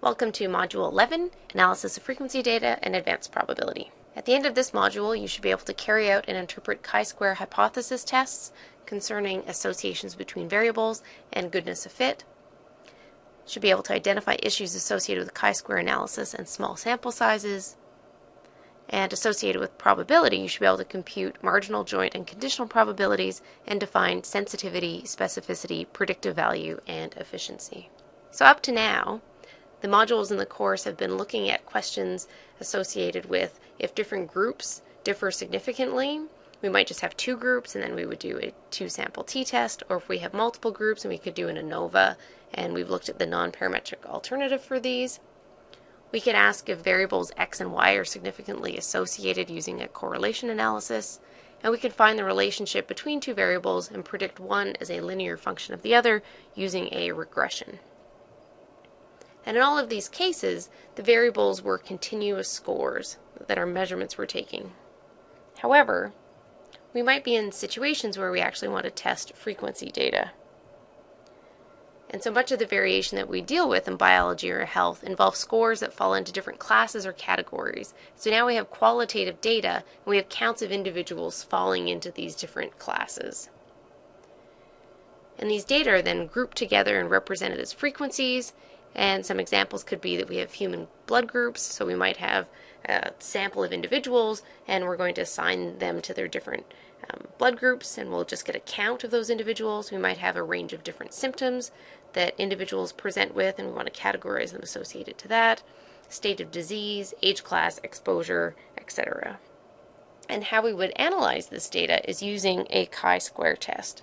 Welcome to Module 11, Analysis of Frequency Data and Advanced Probability. At the end of this module, you should be able to carry out and interpret chi-square hypothesis tests concerning associations between variables and goodness of fit. You should be able to identify issues associated with chi-square analysis and small sample sizes. And associated with probability, you should be able to compute marginal, joint, and conditional probabilities and define sensitivity, specificity, predictive value, and efficiency. So up to now, the modules in the course have been looking at questions associated with if different groups differ significantly. We might just have two groups and then we would do a two-sample t-test, or if we have multiple groups and we could do an ANOVA, and we've looked at the non-parametric alternative for these. We could ask if variables x and y are significantly associated using a correlation analysis, and we could find the relationship between two variables and predict one as a linear function of the other using a regression. And in all of these cases, the variables were continuous scores that our measurements were taking. However, we might be in situations where we actually want to test frequency data. And so much of the variation that we deal with in biology or health involves scores that fall into different classes or categories. So now we have qualitative data, and we have counts of individuals falling into these different classes. And these data are then grouped together and represented as frequencies. And some examples could be that we have human blood groups, so we might have a sample of individuals and we're going to assign them to their different blood groups, and we'll just get a count of those individuals. We might have a range of different symptoms that individuals present with, and we want to categorize them associated to that, state of disease, age class, exposure, etc. And how we would analyze this data is using a chi-square test.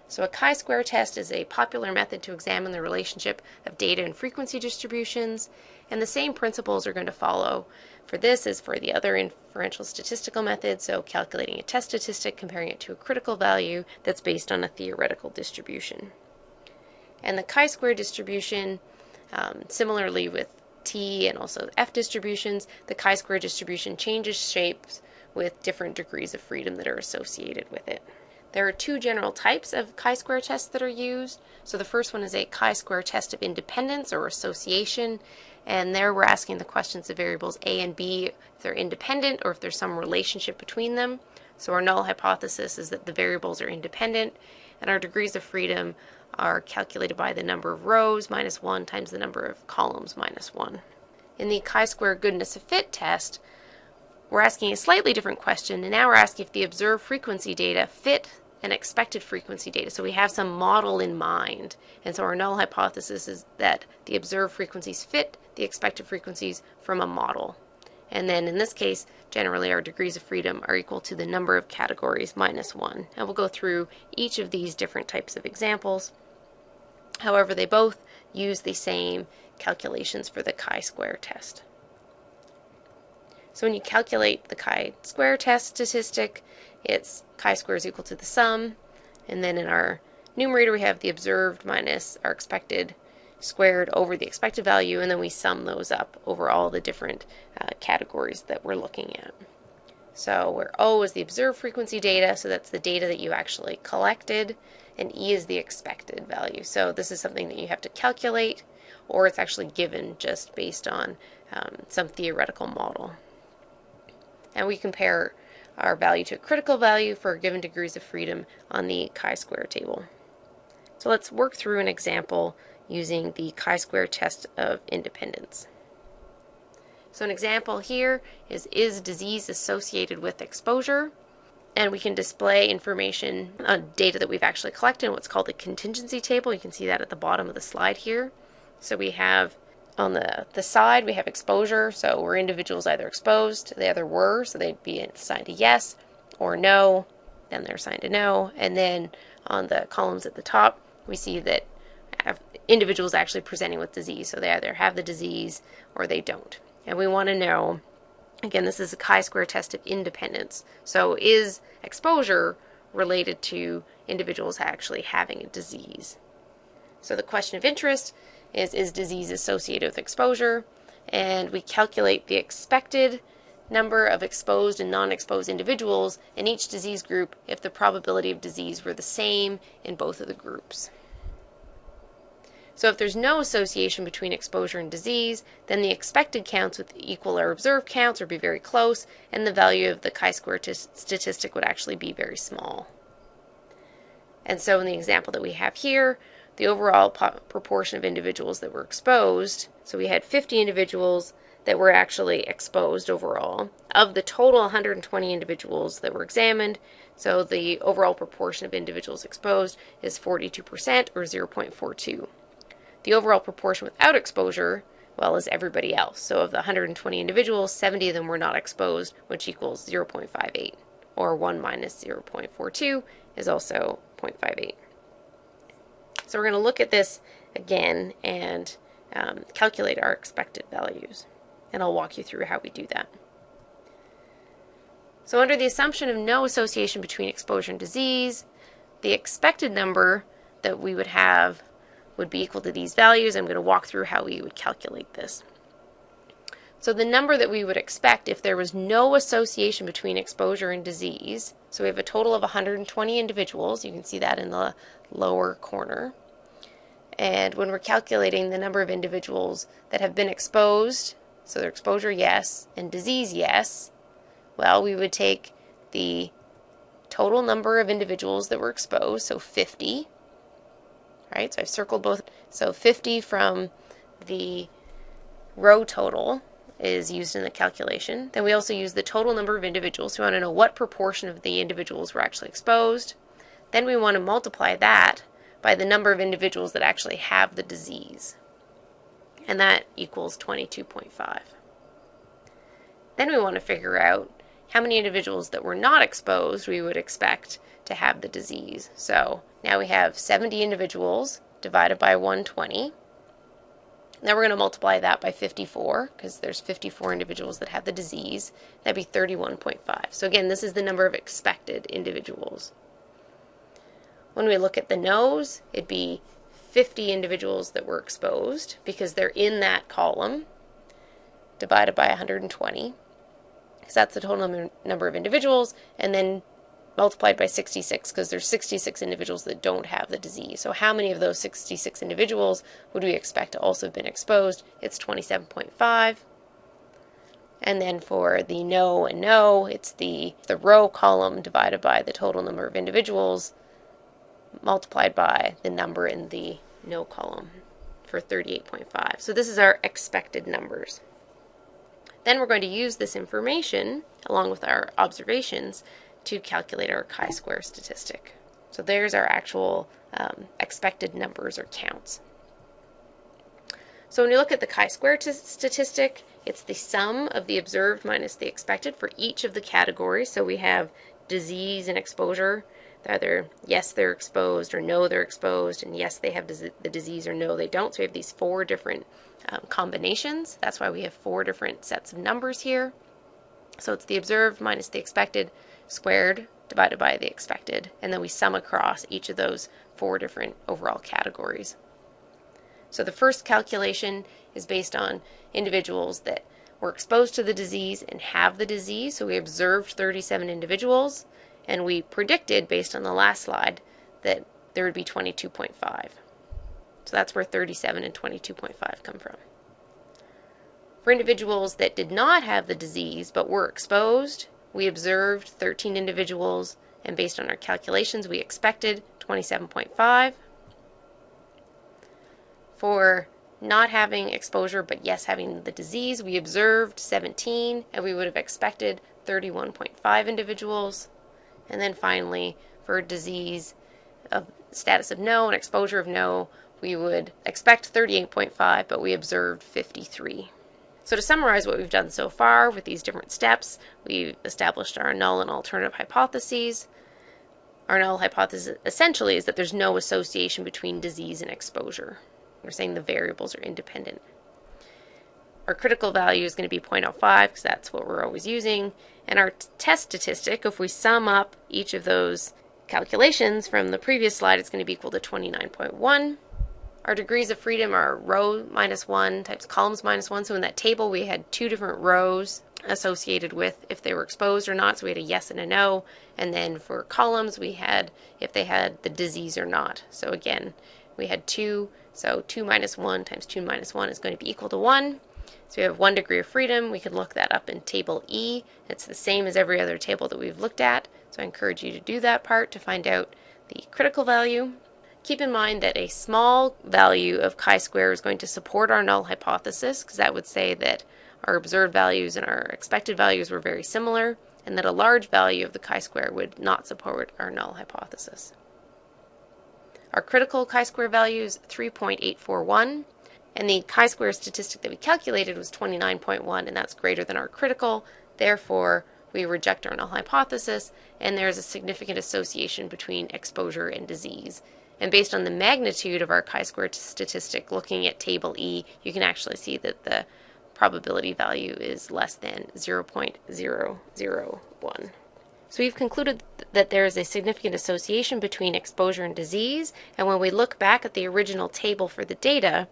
So a chi-square test is a popular method to examine the relationship of data and frequency distributions, and the same principles are going to follow for this as for the other inferential statistical methods, so calculating a test statistic, comparing it to a critical value that's based on a theoretical distribution. And the chi-square distribution, similarly with T and also F distributions, the chi-square distribution changes shapes with different degrees of freedom that are associated with it. There are two general types of chi-square tests that are used. So the first one is a chi-square test of independence or association, and there we're asking the questions of variables A and B if they're independent or if there's some relationship between them. So our null hypothesis is that the variables are independent, and our degrees of freedom are calculated by the number of rows minus 1 times the number of columns minus 1. In the chi-square goodness of fit test, we're asking a slightly different question, and now we're asking if the observed frequency data fit an expected frequency data. So we have some model in mind, and so our null hypothesis is that the observed frequencies fit the expected frequencies from a model. And then in this case, generally our degrees of freedom are equal to the number of categories minus 1. And we'll go through each of these different types of examples. However, they both use the same calculations for the chi-square test. So when you calculate the chi-square test statistic, it's chi-square is equal to the sum, and then in our numerator we have the observed minus our expected squared over the expected value, and then we sum those up over all the different categories that we're looking at. So where O is the observed frequency data, so that's the data that you actually collected, and E is the expected value. So this is something that you have to calculate, or it's actually given just based on some theoretical model. And we compare our value to a critical value for given degrees of freedom on the chi-square table. So let's work through an example using the chi-square test of independence. So an example here is disease associated with exposure? And we can display information on data that we've actually collected in what's called the contingency table. You can see that at the bottom of the slide here. So we have on the side, we have exposure, so were individuals either exposed, the other were, so they'd be assigned a yes, or no, then they're assigned a no. And then on the columns at the top, we see that individuals actually presenting with disease, so they either have the disease or they don't. And we want to know, again, this is a chi-square test of independence, so is exposure related to individuals actually having a disease? So the question of interest is disease associated with exposure, and we calculate the expected number of exposed and non-exposed individuals in each disease group if the probability of disease were the same in both of the groups. So if there's no association between exposure and disease, then the expected counts would equal our observed counts or be very close, and the value of the chi-square statistic would actually be very small. And so in the example that we have here, the overall proportion of individuals that were exposed, so we had 50 individuals that were actually exposed overall. Of the total 120 individuals that were examined, so the overall proportion of individuals exposed is 42% or 0.42. The overall proportion without exposure, well, is everybody else. So of the 120 individuals, 70 of them were not exposed, which equals 0.58, or 1 minus 0.42 is also 0.58. So we're going to look at this again and calculate our expected values. And I'll walk you through how we do that. So under the assumption of no association between exposure and disease, the expected number that we would have would be equal to these values. I'm going to walk through how we would calculate this. So the number that we would expect if there was no association between exposure and disease, so we have a total of 120 individuals, you can see that in the lower corner. And when we're calculating the number of individuals that have been exposed, so their exposure, yes, and disease, yes, well, we would take the total number of individuals that were exposed, so 50, right? So I've circled both. So 50 from the row total is used in the calculation. Then we also use the total number of individuals. So we want to know what proportion of the individuals were actually exposed. Then we want to multiply that by the number of individuals that actually have the disease. And that equals 22.5. Then we want to figure out how many individuals that were not exposed we would expect to have the disease. So now we have 70 individuals divided by 120. Now we're going to multiply that by 54 because there's 54 individuals that have the disease. That'd be 31.5. So again, this is the number of expected individuals. When we look at the no's, it'd be 50 individuals that were exposed because they're in that column divided by 120 because that's the total number of individuals, and then multiplied by 66 because there's 66 individuals that don't have the disease. So how many of those 66 individuals would we expect to also have been exposed? It's 27.5. And then for the no and no, it's the row column divided by the total number of individuals multiplied by the number in the no column for 38.5. So this is our expected numbers. Then we're going to use this information along with our observations to calculate our chi-square statistic. So there's our actual expected numbers or counts. So when you look at the chi-square statistic, it's the sum of the observed minus the expected for each of the categories. So we have disease and exposure. Either yes, they're exposed, or no, they're exposed, and yes, they have the disease, or no, they don't. So we have these four different combinations. That's why we have four different sets of numbers here. So it's the observed minus the expected squared divided by the expected, and then we sum across each of those four different overall categories. So the first calculation is based on individuals that were exposed to the disease and have the disease. So we observed 37 individuals, and we predicted, based on the last slide, that there would be 22.5. So that's where 37 and 22.5 come from. For individuals that did not have the disease but were exposed, we observed 13 individuals, and based on our calculations, we expected 27.5. For not having exposure but yes having the disease, we observed 17, and we would have expected 31.5 individuals. And then finally, for disease of status of no and exposure of no, we would expect 38.5, but we observed 53. So to summarize what we've done so far with these different steps, we've established our null and alternative hypotheses. Our null hypothesis essentially is that there's no association between disease and exposure. We're saying the variables are independent. Our critical value is going to be 0.05 because that's what we're always using. And our test statistic, if we sum up each of those calculations from the previous slide, it's going to be equal to 29.1. Our degrees of freedom are row -1 times columns -1. So in that table, we had two different rows associated with if they were exposed or not. So we had a yes and a no. And then for columns, we had if they had the disease or not. So again, we had two So 2 minus 1 times 2 minus 1 is going to be equal to 1. So we have 1 degree of freedom. We can look that up in table E. It's the same as every other table that we've looked at. So I encourage you to do that part to find out the critical value. Keep in mind that a small value of chi-square is going to support our null hypothesis, because that would say that our observed values and our expected values were very similar, and that a large value of the chi-square would not support our null hypothesis. Our critical chi-square value is 3.841, and the chi-square statistic that we calculated was 29.1, and that's greater than our critical. Therefore, we reject our null hypothesis, and there's a significant association between exposure and disease. And based on the magnitude of our chi-square statistic, looking at table E, you can actually see that the probability value is less than 0.001. So we've concluded that there is a significant association between exposure and disease, and when we look back at the original table for the data,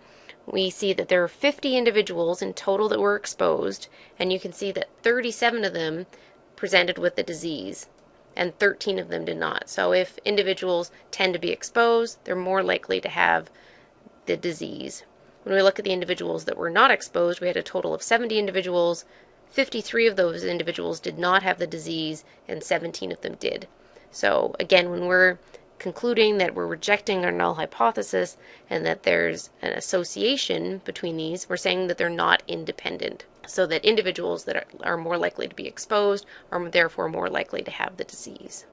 we see that there are 50 individuals in total that were exposed, and you can see that 37 of them presented with the disease, and 13 of them did not. So if individuals tend to be exposed, they're more likely to have the disease. When we look at the individuals that were not exposed, we had a total of 70 individuals. 53 of those individuals did not have the disease, and 17 of them did. So again, when we're concluding that we're rejecting our null hypothesis and that there's an association between these, we're saying that they're not independent. So that individuals that are more likely to be exposed are therefore more likely to have the disease.